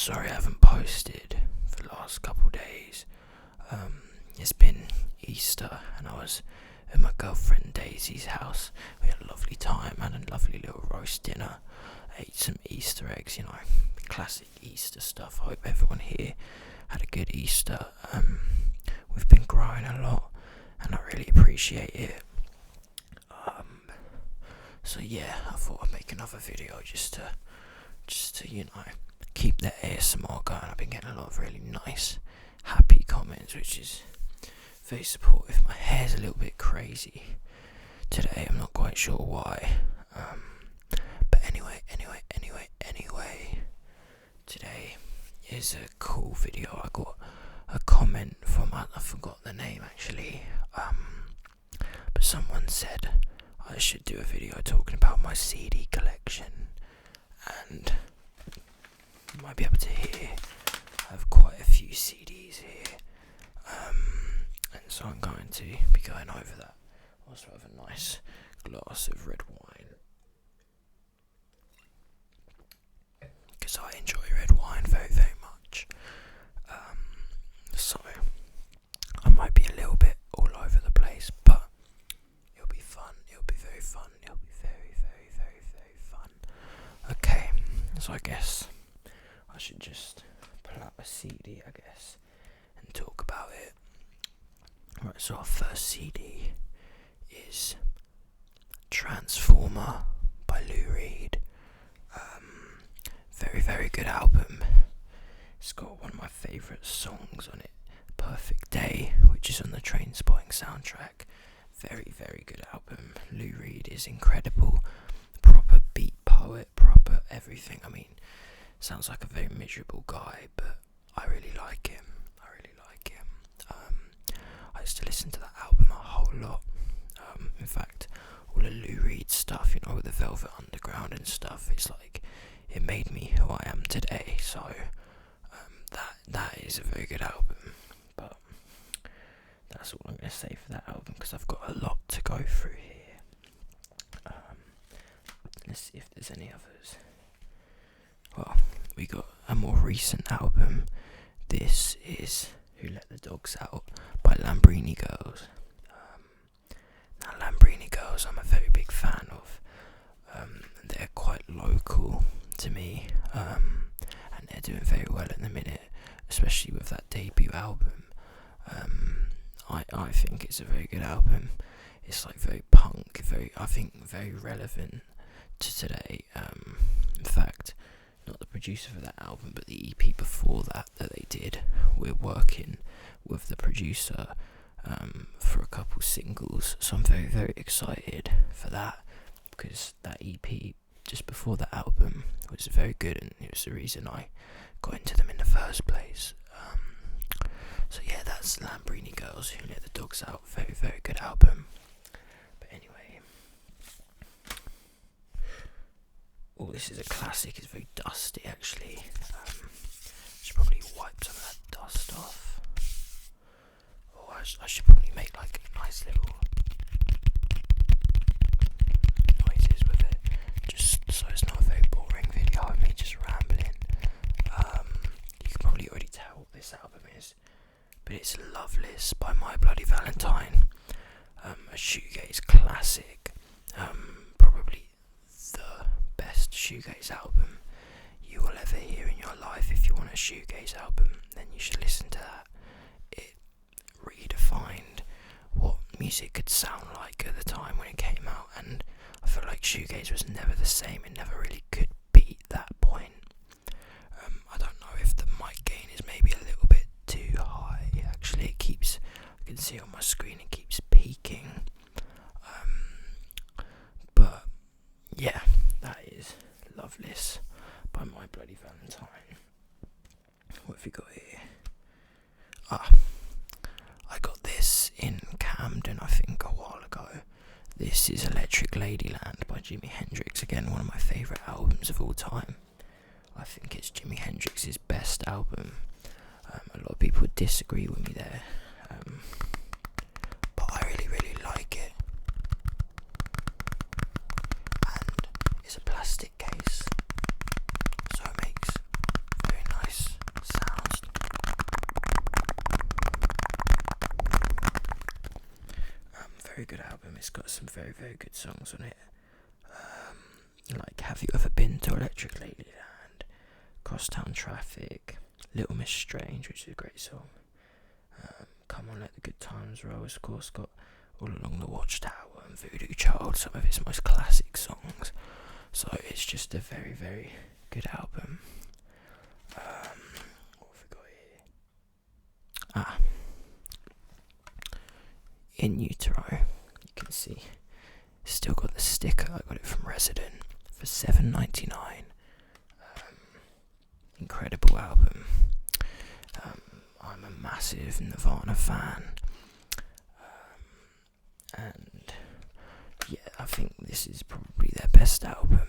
sorry I haven't posted for the last couple days. It's been Easter and I was at my girlfriend Daisy's house. We had a lovely time, had a lovely little roast dinner, ate some Easter eggs, classic Easter stuff. I hope everyone here had a good Easter. We've been growing a lot and I really appreciate it. So yeah, I thought I'd make another video just to keep the ASMR going. I've been getting a lot of really nice, happy comments, which is very supportive. My hair's a little bit crazy today, I'm not quite sure why. But anyway, today is a cool video. I got a comment from, I forgot the name actually, but someone said I should do a video talking about my CD collection, and you might be able to hear I have quite a few CDs here, and so I'm going to be going over that. I also have a nice glass of red wine, because I enjoy red wine very, very much. So I might be a little bit all over the place, but it'll be fun. It'll be very fun. It'll be very, very, very, very fun. Okay, so I guess I should just pull out a CD, I guess, and talk about it. Right, so our first CD is Transformer by Lou Reed. Very, very good album. It's got one of my favourite songs on it, Perfect Day, which is on the Trainspotting soundtrack. Very, very good album. Lou Reed is incredible. Proper beat poet, proper everything. I mean, sounds like a very miserable guy, but I really like him. I used to listen to that album a whole lot. In fact, all the Lou Reed stuff, with the Velvet Underground and stuff, it's like, it made me who I am today. So, that is a very good album. But that's all I'm going to say for that album, because I've got a lot to go through here. Let's see if there's any others. Well, we got a more recent album. This is Who Let the Dogs Out by Lambrini Girls. Now Lambrini Girls I'm a very big fan of. They're quite local to me, and they're doing very well at the minute, especially with that debut album. I think it's a very good album. It's like very punk, very relevant to today. In fact, not the producer for that album, but the EP before that they did, we're working with the producer for a couple singles, so I'm very, very excited for that, because that EP just before the album was very good, and it was the reason I got into them in the first place. So yeah, that's Lambrini Girls, Who Let the Dogs Out. Very, very good album. But anyway, this is a classic. It's very dusty actually. Should probably wipe some of that dust off. I should probably make like nice little noises with it, just so it's not a very boring video of me just rambling. You can probably already tell what this album is, but it's Loveless by My Bloody Valentine. A shoegaze classic. Probably the best shoegaze album you will ever hear in your life. If you want a shoegaze album, then you should listen to that. It redefined what music could sound like at the time when it came out, and I feel like shoegaze was never the same. It never really could beat that point. I don't know if the mic gain is maybe a little bit too high. Actually, I can see on my screen it keeps peaking. But yeah, that is Loveless by My Bloody Valentine. What have we got here? I got this in Camden, I think, a while ago. This is Electric Ladyland by Jimi Hendrix. Again, one of my favourite albums of all time. I think it's Jimi Hendrix's best album. A lot of people would disagree with me there, but I really, really like it. And it's a plastic case, so it makes very nice very good album. It's got some very, very good songs on it. Like Have You Ever Been to Electric Ladyland, Crosstown Traffic, Little Miss Strange, which is a great song. Come On Let the Good Times Roll, of course, got All Along the Watchtower and Voodoo Child, some of its most classic songs. So it's just a very, very good album. What have we got here? In Utero, you can see, still got the sticker. I got it from Resident for $7.99. Incredible album. I'm a massive Nirvana fan, and yeah, I think this is probably their best album.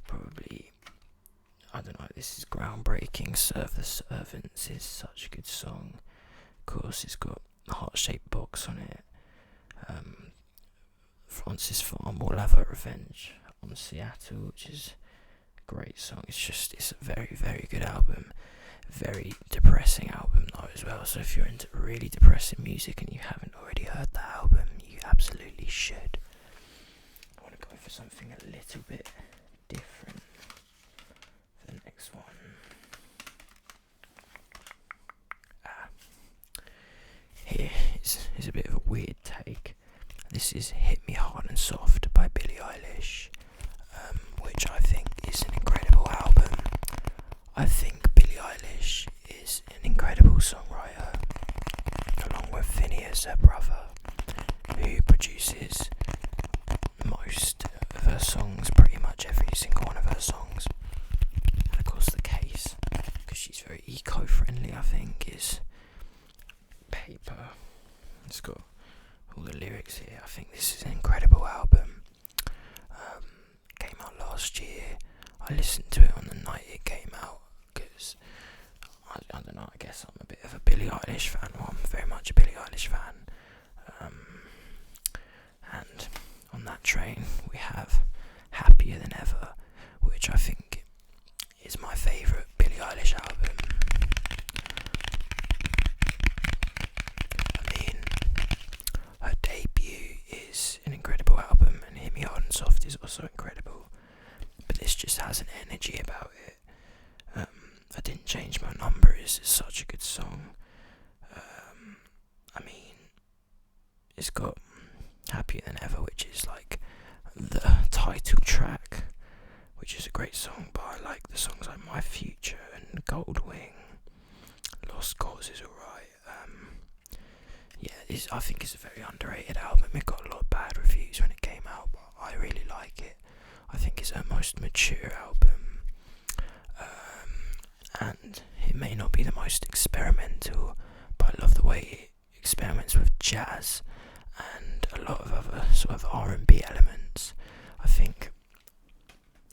Probably, I don't know, this is groundbreaking. Serve the Servants is such a good song. Of course, it's got a heart-shaped box on it. Francis Farm Will Have Her Revenge on Seattle, which is a great song. It's a very, very good album. Very depressing album though as well, so if you're into really depressing music and you haven't already heard that album, you absolutely should. I want to go for something a little bit different for the next one. Here is a bit of a weird take. This is Hit Me Hard and Soft by Billie Eilish, which I think is an incredible album. I think Billie Eilish is an incredible songwriter, along with Phineas, her brother, who produces most of her songs, pretty much every single one of her songs. And of course the case, because she's very eco-friendly, I think, is Paper. It's got all the lyrics here. I think this is an incredible album. It came out last year. I listened to it on the night it came out because I don't know, I guess I'm a bit of a Billie Eilish fan. Well, I'm very much a Billie Eilish fan. And on that train we have Happier Than Ever, which I think is my favourite Billie Eilish album. I mean, her debut is an incredible album, and Hit Me Hard and Soft is also incredible. But this just has an energy about it. I Didn't Change My Number is such a good song. I mean, it's got Happier Than Ever, which is like the title track, which is a great song, but I like the songs like My Future and Goldwing. Lost Cause is alright. I think it's a very underrated album. It got a lot of bad reviews when it came out, but I really like it. I think it's her most mature album, and it may not be the most experimental, but I love the way it experiments with jazz and a lot of other sort of R&B elements. I think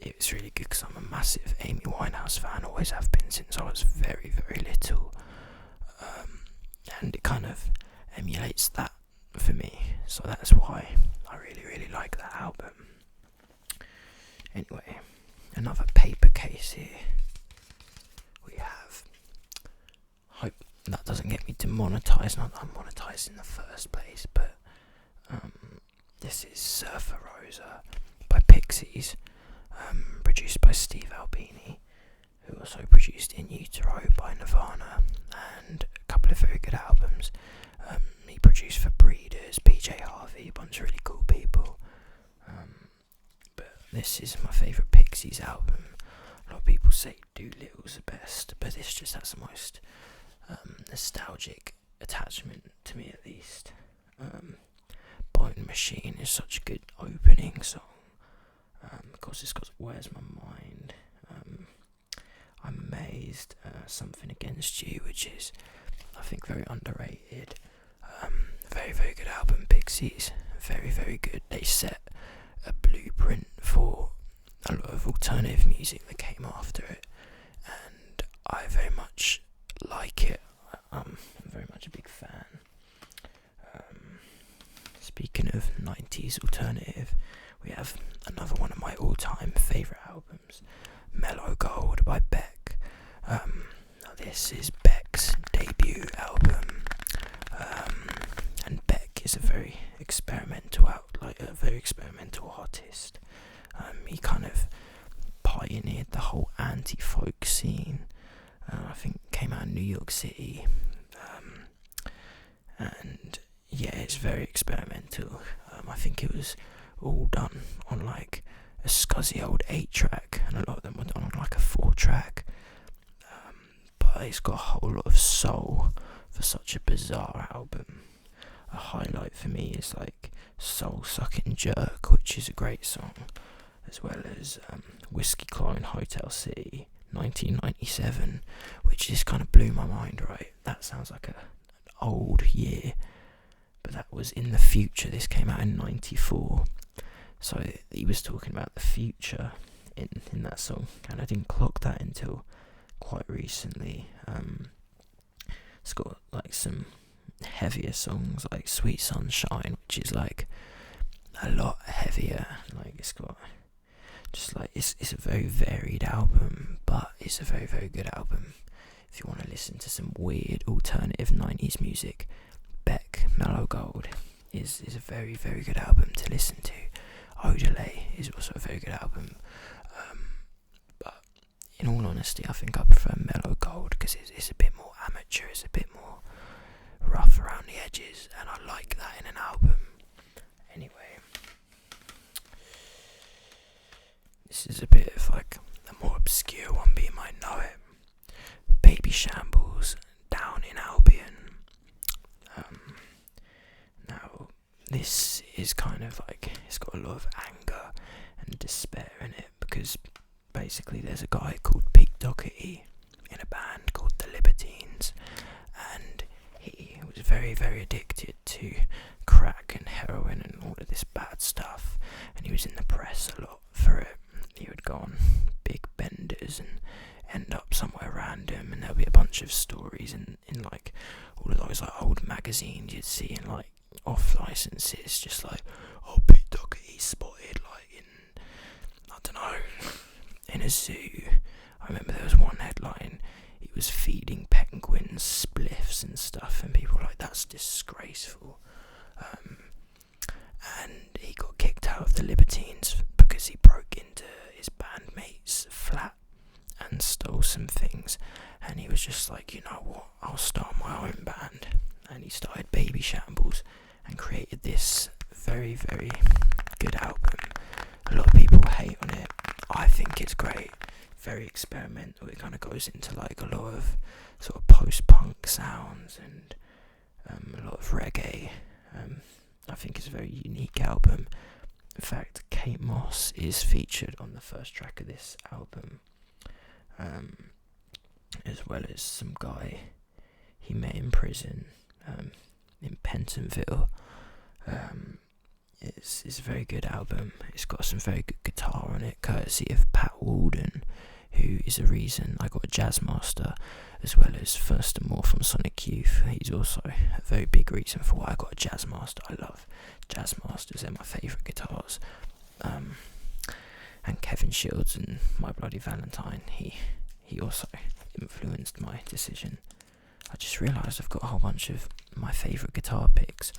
it's really good because I'm a massive Amy Winehouse fan, always have been since I was very, very little, and it kind of emulates that for me, so that's why I really, really like that album. Anyway, another paper case here. We have, hope that doesn't get me demonetized, not that I'm monetized in the first place, but this is Surfer Rosa by Pixies, produced by Steve Albini, who also produced In Utero by Nirvana, and a couple of very good albums. He produced for Breeders, PJ Harvey, a bunch of really cool people. But this is my favourite Pixies album. A lot of people say Doolittle's the best, but this just has the most nostalgic attachment to me, at least. Bone Machine is such a good opening song. Of course, it's got Where's My Mind, I'm Amazed, Something Against You, which is, I think, very underrated. Very, very good album, Pixies. Very, very good. They set a blueprint for a lot of alternative music that came after it, and I very much like it. I'm very much a big fan. Speaking of 90s alternative, we have another one of my all-time favourite albums, Mellow Gold by Beck. Now this is Beck's debut album, and Beck is a very experimental a very experimental artist. He kind of pioneered the whole anti-folk scene. I think came out in New York City, and yeah, it's very experimental. I think it was all done on like a scuzzy old 8-track, and a lot of them were done on like a 4-track. But it's got a whole lot of soul for such a bizarre album. A highlight for me is like Soul Sucking Jerk, which is a great song, as well as Whiskey Clone Hotel City 1997, which just kind of blew my mind, right? That sounds like an old year, but that was in the future. This came out in 94, so he was talking about the future in that song, and I didn't clock that until quite recently. It's got like some heavier songs like Sweet Sunshine, which is like a lot heavier. Like it's got just like it's a very varied album, but it's a very, very good album. If you want to listen to some weird alternative 90s music, Beck Mellow Gold is a very, very good album to listen to. Odelay is also a very good album, but in all honesty, I think I prefer Mellow Gold because it's a bit more amateur, it's a bit more rough around the edges, and I like that in an album. Anyway, this is a bit of like a more obscure one, but you might know it. Baby Shambles, Down in Albion. Now, this is kind of like, it's got a lot of anger and despair in it, because basically there's a guy called Pete Doherty in a band called The Libertines, and he was very, very addicted to crack and heroin and all of this bad stuff, and he was in the press a lot for it. He would go on big benders and end up somewhere random, and there'll be a bunch of stories in like all of those like old magazines you'd see in like off licenses, just like, oh, Pete Doherty spotted like in, I don't know, in a zoo. I remember there was one headline, he was feeding penguins spliffs and stuff, and people were like, that's disgraceful. And he got kicked out of the Libertines because he broke into his bandmate's flat and stole some things, and he was just like, you know what, I'll start my own band, and he started Baby Shambles and created this very, very good album. A lot of people hate on it. I think it's great, very experimental. It kind of goes into like a lot of sort of post-punk sounds and a lot of reggae. I think it's a very unique album. In fact, Kate Moss is featured on the first track of this album, as well as some guy he met in prison in Pentonville. It's a very good album. It's got some very good guitar on it, courtesy of Pat Walden, who is the reason I got a Jazz Master, as well as First and More from Sonic Youth. He's also a very big reason for why I got a Jazz Master. I love Jazz Masters, they're my favourite guitars. And Kevin Shields and My Bloody Valentine, he also influenced my decision. I just realised I've got a whole bunch of my favourite guitar picks.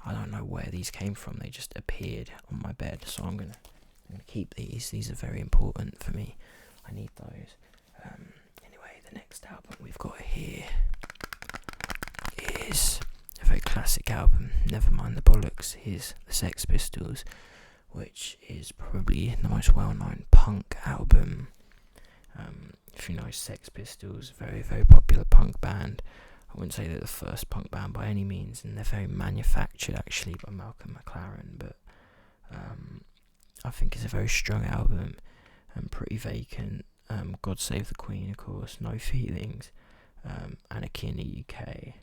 I don't know where these came from, they just appeared on my bed, so I'm gonna keep these. These are very important for me. I need those. Anyway, the next album we've got here is a very classic album, Never Mind the Bollocks. Here's the Sex Pistols, which is probably the most well-known punk album. If you know Sex Pistols, very, very popular punk band. I wouldn't say they're the first punk band by any means, and they're very manufactured actually by Malcolm McLaren, but I think it's a very strong album and Pretty Vacant. God Save the Queen, of course, No Feelings, Anarchy in the UK,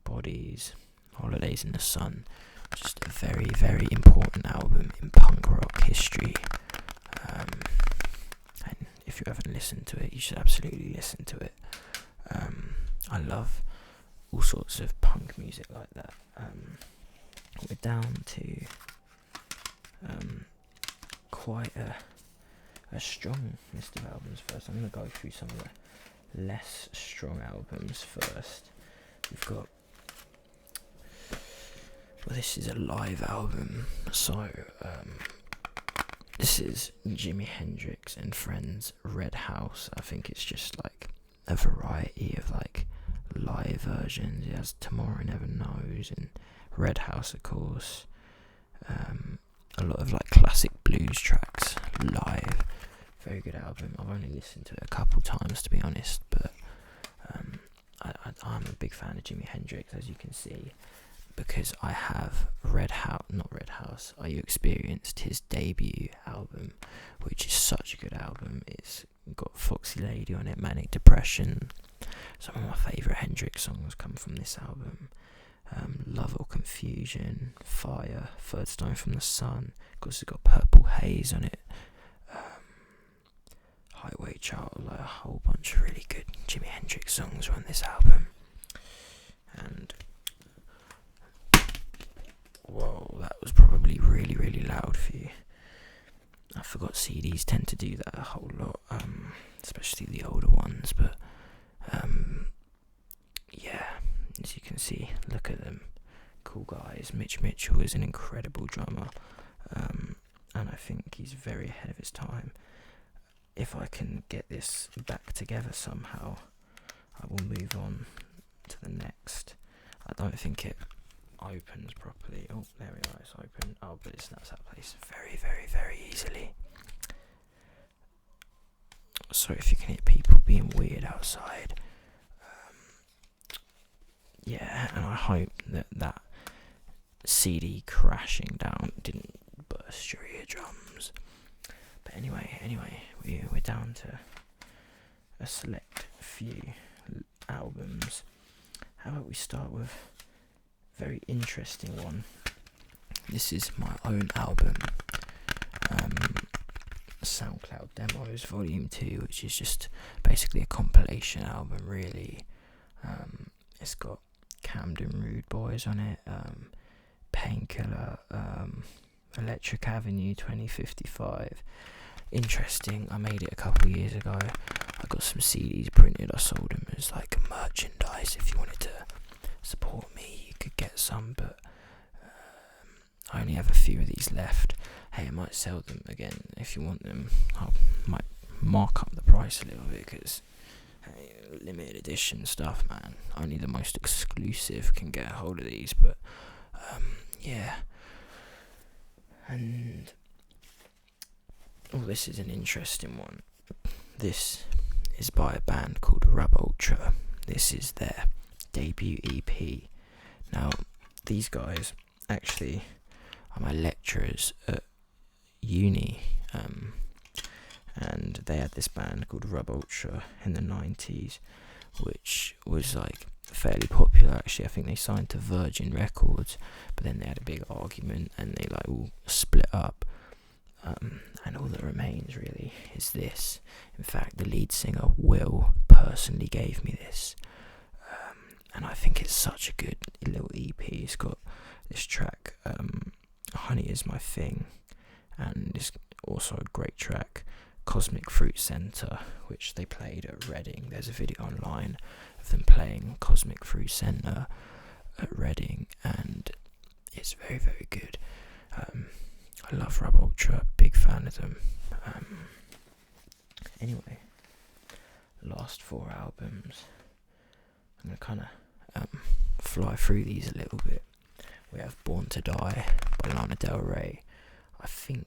Bodies, Holidays in the Sun. Just a very, very important album in punk rock history. And if you haven't listened to it, you should absolutely listen to it. I love all sorts of punk music like that. We're down to quite a strong list of albums first. I'm going to go through some of the less strong albums first. We've got Well, this is a live album, so this is Jimi Hendrix and Friends Red House. I think it's just like a variety of like live versions. It has Tomorrow Never Knows and Red House, of course. A lot of like classic blues tracks live. Very good album. I've only listened to it a couple times, to be honest, but I'm a big fan of Jimi Hendrix, as you can see, because I have I experienced his debut album, which is such a good album. It's got Foxy Lady on it, Manic Depression. Some of my favourite Hendrix songs come from this album. Love or Confusion, Fire, Third Stone from the Sun. Of course, it's got Purple Haze on it. Highway Child, like a whole bunch of really good Jimi Hendrix songs are on this album. And whoa, that was probably really, really loud for you. I forgot CDs tend to do that a whole lot, especially the older ones, but yeah, as you can see, look at them, cool guys. Mitch Mitchell is an incredible drummer, and I think he's very ahead of his time. If I can get this back together somehow, I will move on to the next. I don't think it opens properly. Oh, there we are, it's open. Oh, but it snaps out of place very, very, very easily. Sorry if you can hear people being weird outside. Yeah, and I hope that CD crashing down didn't burst your eardrums. But anyway, we're down to a select few albums. How about we start with a very interesting one. This is my own album, SoundCloud Demos Volume 2, which is just basically a compilation album, really. It's got Camden Rude Boys on it, Painkiller, Electric Avenue 2055. Interesting. I made it a couple of years ago. I got some CDs printed. I sold them as like merchandise. If you wanted to support me, you could get some, but I only have a few of these left. Hey, I might sell them again if you want them. I might mark up the price a little bit, because hey, limited edition stuff, man. Only the most exclusive can get a hold of these, but yeah. And this is an interesting one. This is by a band called Rub Ultra. This is their debut EP. Now, these guys actually are my lecturers at uni, and they had this band called Rub Ultra in the 90s, which was like fairly popular actually. I think they signed to Virgin Records, but then they had a big argument and they like all split up, and all that remains really is this. In fact, the lead singer Will personally gave me this, and I think it's such a good little EP. It's got this track, Honey Is My Thing, and it's also a great track, Cosmic Fruit Centre, which they played at Reading. There's a video online of them playing Cosmic Fruit Centre at Reading, and it's very, very good. I love Rub Ultra, big fan of them. Anyway, last 4 albums. I'm going to kind of fly through these a little bit. We have Born to Die by Lana Del Rey. I think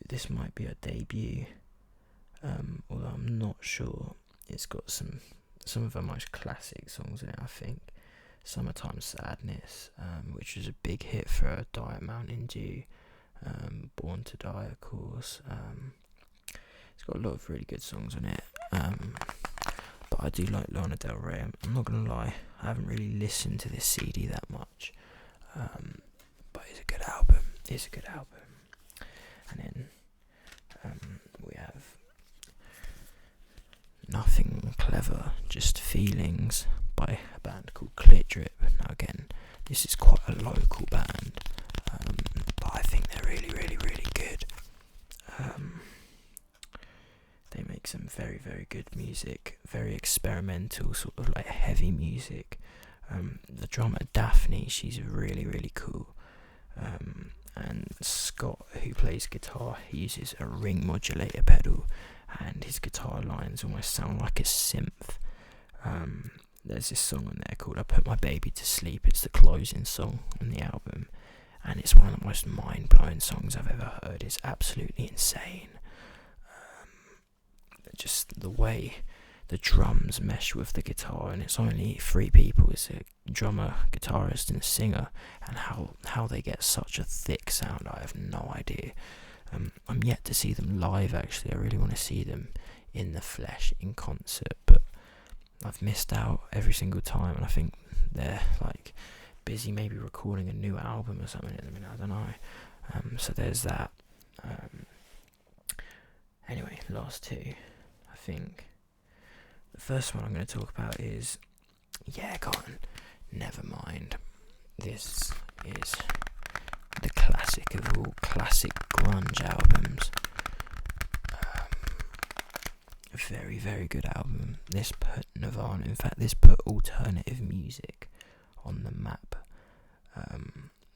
this might be a debut, although I'm not sure. It's got some of her most classic songs in it, I think. Summertime Sadness, which was a big hit for her, Diet Mountain Dew. Born to Die, of course. It's got a lot of really good songs on it. But I do like Lana Del Rey. I'm not gonna lie, I haven't really listened to this CD that much. But it's a good album. And then we have Nothing Clever, Just Feelings by a band called Clit Drip. Now again, this is quite a local band, but I think they're really, really, really good. They make some very, very good music, very experimental, sort of like heavy music. The drummer Daphne, she's really, really cool. And Scott, who plays guitar, he uses a ring modulator pedal, and his guitar lines almost sound like a synth. There's this song on there called "I Put My Baby to Sleep." It's the closing song on the album, and it's one of the most mind-blowing songs I've ever heard. It's absolutely insane. Just the way the drums mesh with the guitar, and it's only 3 people. It's a drummer, guitarist, and a singer, and how they get such a thick sound, I have no idea. I'm yet to see them live, actually. I really want to see them in the flesh, in concert, but I've missed out every single time, and I think they're like busy maybe recording a new album or something at the minute, I don't know. So there's that. Anyway, last 2, I think. The first one I'm going to talk about is, Nevermind. This is the classic of all classic grunge albums. A very, very good album. This put Nirvana, in fact, this put alternative music on the map.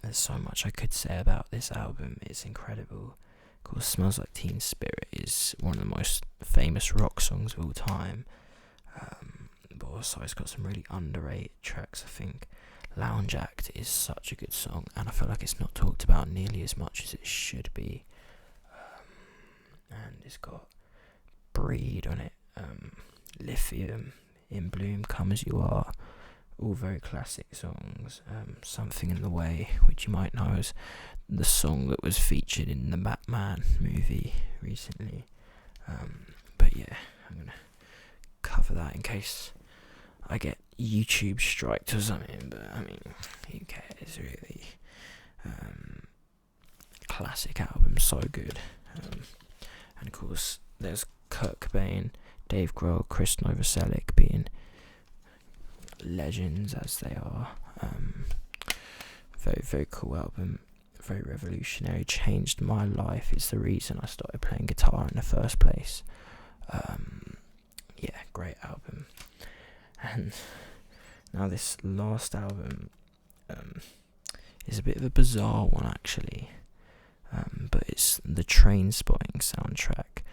There's so much I could say about this album. It's incredible. Of course, Smells Like Teen Spirit is one of the most famous rock songs of all time. But also it's got some really underrated tracks. I think Lounge Act is such a good song, and I feel like it's not talked about nearly as much as it should be. And it's got Breed on it, Lithium, In Bloom, Come As You Are, all very classic songs. Something in the Way, which you might know as the song that was featured in the Batman movie recently. But yeah, I'm gonna cover that in case I get YouTube striked or something, but I mean, who cares really. Classic album, so good. And of course there's Kurt Cobain, Dave Grohl, Chris Novoselic being legends as they are. Very, very cool album, very revolutionary, changed my life. It's the reason I started playing guitar in the first place. Great album. And now this last album is a bit of a bizarre one, actually, but it's the Trainspotting soundtrack.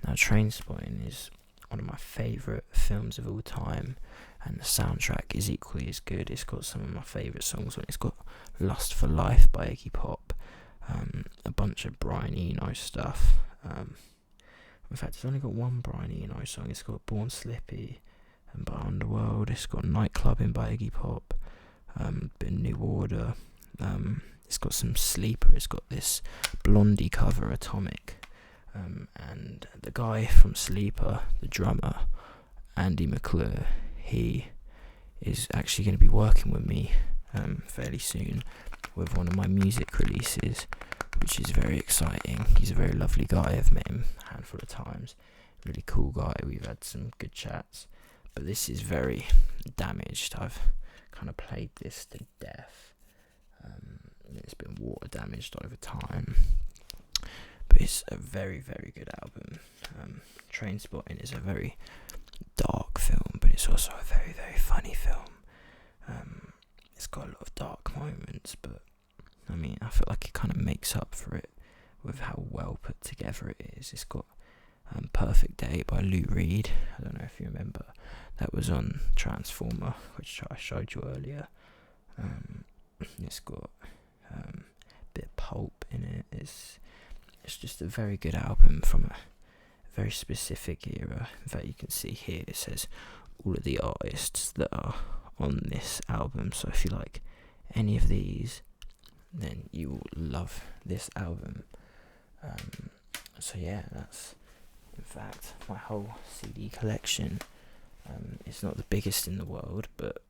Now Trainspotting is one of my favourite films of all time, and the soundtrack is equally as good. It's got some of my favourite songs on it. It's got Lust for Life by Iggy Pop, a bunch of Brian Eno stuff. In fact, it's only got one Brian Eno song. It's got Born Slippy and by Underworld. It's got Nightclubbing by Iggy Pop, bit of New Order. It's got some Sleeper. It's got this Blondie cover, Atomic. And the guy from Sleeper, the drummer, Andy McClure, he is actually going to be working with me fairly soon with one of my music releases, which is very exciting. He's a very lovely guy. I've met him a handful of times. Really cool guy. We've had some good chats. But this is very damaged. I've kind of played this to death. It's been water damaged over time. But it's a very, very good album. Trainspotting is a very dark film, but it's also a very, very funny film. It's got a lot of dark moments, but I mean, I feel like it kind of makes up for it with how well put together it is. It's got Perfect Day by Lou Reed. I don't know if you remember. That was on Transformer, which I showed you earlier. It's got a bit of pulp in it. It's just a very good album from a very specific era. In fact, you can see here it says all of the artists that are on this album. So if you like any of these, then you will love this album. So yeah, that's in fact my whole CD collection. It's not the biggest in the world, but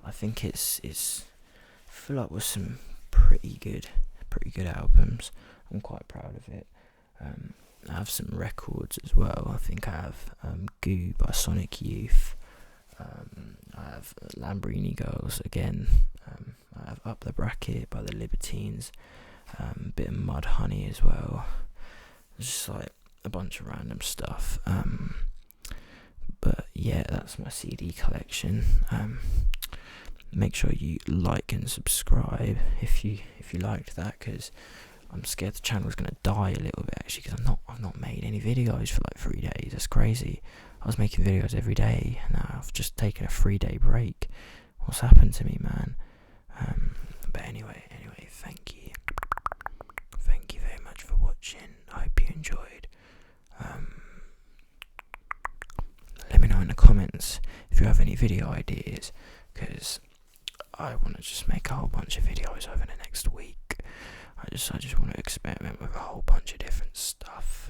I think it's I feel like with some pretty good albums. I'm quite proud of it. I have some records as well. I think I have Goo by Sonic Youth. I have Lamborghini Girls again. I have Up the Bracket by the Libertines. A bit of Mud Honey as well. It's just like a bunch of random stuff. But yeah, that's my CD collection. make sure you like and subscribe if you liked that, because I'm scared the channel is gonna die a little bit actually, because I've not made any videos for like 3 days. That's crazy. I was making videos every day. Now I've just taken a 3-day break. What's happened to me, man? But anyway, thank you very much for watching. I hope you enjoyed. Let me know in the comments if you have any video ideas, because I want to just make a whole bunch of videos over the next week. I just want to experiment with a whole bunch of different stuff.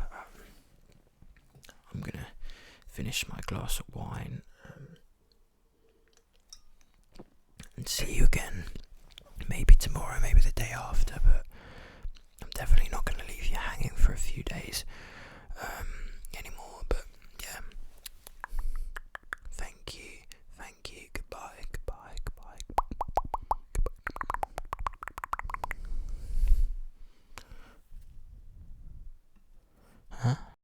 I'm gonna finish my glass of wine and see you again. Maybe tomorrow, maybe the day after, but I'm definitely not gonna leave you hanging for a few days anymore. But yeah, thank you. Goodbye. Huh?